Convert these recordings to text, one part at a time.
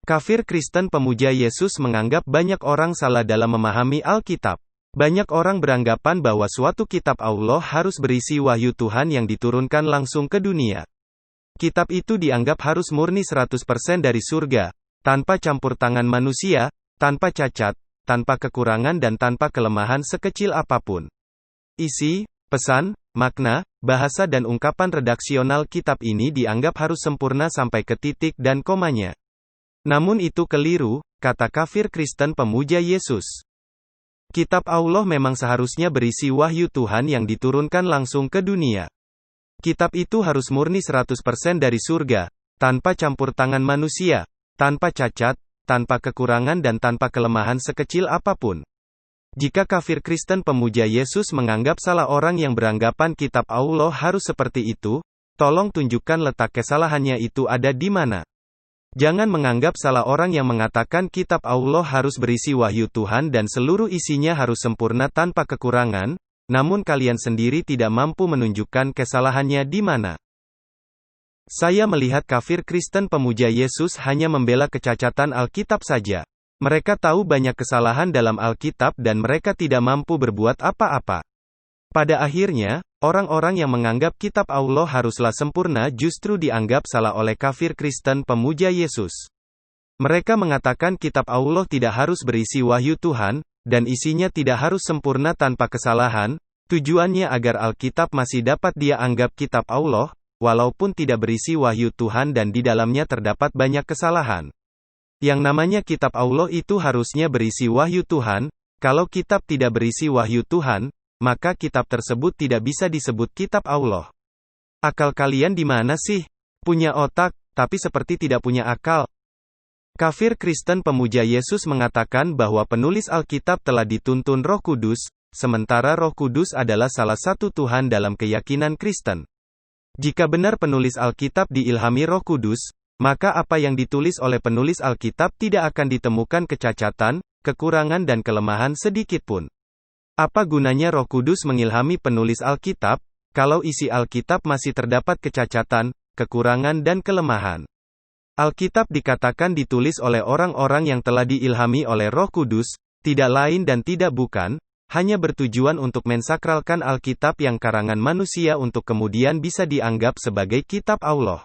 Kafir Kristen pemuja Yesus menganggap banyak orang salah dalam memahami Alkitab. Banyak orang beranggapan bahwa suatu kitab Allah harus berisi wahyu Tuhan yang diturunkan langsung ke dunia. Kitab itu dianggap harus murni 100% dari surga, tanpa campur tangan manusia, tanpa cacat, tanpa kekurangan dan tanpa kelemahan sekecil apapun. Isi, pesan, makna, bahasa dan ungkapan redaksional kitab ini dianggap harus sempurna sampai ke titik dan komanya. Namun itu keliru, kata kafir Kristen pemuja Yesus. Kitab Allah memang seharusnya berisi wahyu Tuhan yang diturunkan langsung ke dunia. Kitab itu harus murni 100% dari surga, tanpa campur tangan manusia, tanpa cacat, tanpa kekurangan dan tanpa kelemahan sekecil apapun. Jika kafir Kristen pemuja Yesus menganggap salah orang yang beranggapan kitab Allah harus seperti itu, tolong tunjukkan letak kesalahannya itu ada di mana. Jangan menganggap salah orang yang mengatakan kitab Allah harus berisi wahyu Tuhan dan seluruh isinya harus sempurna tanpa kekurangan, namun kalian sendiri tidak mampu menunjukkan kesalahannya di mana. Saya melihat kafir Kristen pemuja Yesus hanya membela kecacatan Alkitab saja. Mereka tahu banyak kesalahan dalam Alkitab dan mereka tidak mampu berbuat apa-apa. Pada akhirnya, orang-orang yang menganggap kitab Allah haruslah sempurna justru dianggap salah oleh kafir Kristen pemuja Yesus. Mereka mengatakan kitab Allah tidak harus berisi wahyu Tuhan, dan isinya tidak harus sempurna tanpa kesalahan, tujuannya agar Alkitab masih dapat dia anggap kitab Allah, walaupun tidak berisi wahyu Tuhan dan di dalamnya terdapat banyak kesalahan. Yang namanya kitab Allah itu harusnya berisi wahyu Tuhan. Kalau kitab tidak berisi wahyu Tuhan, maka kitab tersebut tidak bisa disebut kitab Allah. Akal kalian di mana sih? Punya otak, tapi seperti tidak punya akal. Kafir Kristen pemuja Yesus mengatakan bahwa penulis Alkitab telah dituntun Roh Kudus, sementara Roh Kudus adalah salah satu Tuhan dalam keyakinan Kristen. Jika benar penulis Alkitab diilhami Roh Kudus, maka apa yang ditulis oleh penulis Alkitab tidak akan ditemukan kecacatan, kekurangan dan kelemahan sedikitpun. Apa gunanya Roh Kudus mengilhami penulis Alkitab, kalau isi Alkitab masih terdapat kecacatan, kekurangan dan kelemahan? Alkitab dikatakan ditulis oleh orang-orang yang telah diilhami oleh Roh Kudus, tidak lain dan tidak bukan, hanya bertujuan untuk mensakralkan Alkitab yang karangan manusia untuk kemudian bisa dianggap sebagai kitab Allah.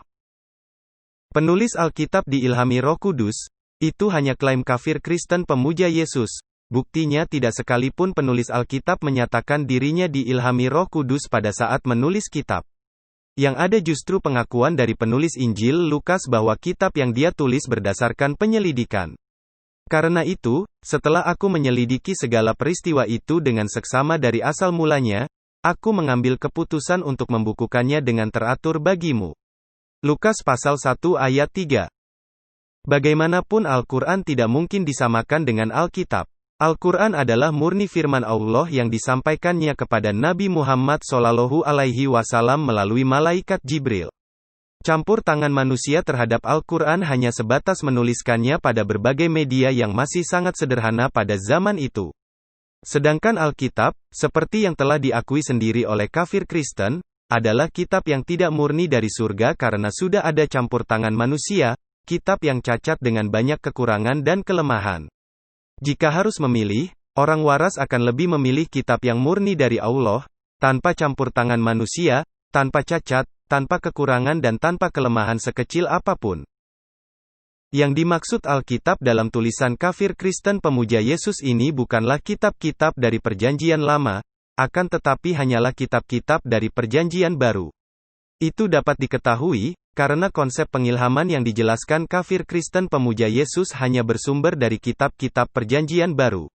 Penulis Alkitab diilhami Roh Kudus, itu hanya klaim kafir Kristen pemuja Yesus. Buktinya tidak sekalipun penulis Alkitab menyatakan dirinya diilhami Roh Kudus pada saat menulis kitab. Yang ada justru pengakuan dari penulis Injil Lukas bahwa kitab yang dia tulis berdasarkan penyelidikan. Karena itu, setelah aku menyelidiki segala peristiwa itu dengan seksama dari asal mulanya, aku mengambil keputusan untuk membukukannya dengan teratur bagimu. Lukas pasal 1 ayat 3. Bagaimanapun Al-Quran tidak mungkin disamakan dengan Alkitab. Al-Quran adalah murni firman Allah yang disampaikannya kepada Nabi Muhammad SAW melalui malaikat Jibril. Campur tangan manusia terhadap Al-Quran hanya sebatas menuliskannya pada berbagai media yang masih sangat sederhana pada zaman itu. Sedangkan Alkitab, seperti yang telah diakui sendiri oleh kafir Kristen, adalah kitab yang tidak murni dari surga karena sudah ada campur tangan manusia, kitab yang cacat dengan banyak kekurangan dan kelemahan. Jika harus memilih, orang waras akan lebih memilih kitab yang murni dari Allah, tanpa campur tangan manusia, tanpa cacat, tanpa kekurangan dan tanpa kelemahan sekecil apapun. Yang dimaksud Alkitab dalam tulisan kafir Kristen pemuja Yesus ini bukanlah kitab-kitab dari Perjanjian Lama, akan tetapi hanyalah kitab-kitab dari Perjanjian Baru. Itu dapat diketahui, karena konsep pengilhaman yang dijelaskan kafir Kristen pemuja Yesus hanya bersumber dari kitab-kitab Perjanjian Baru.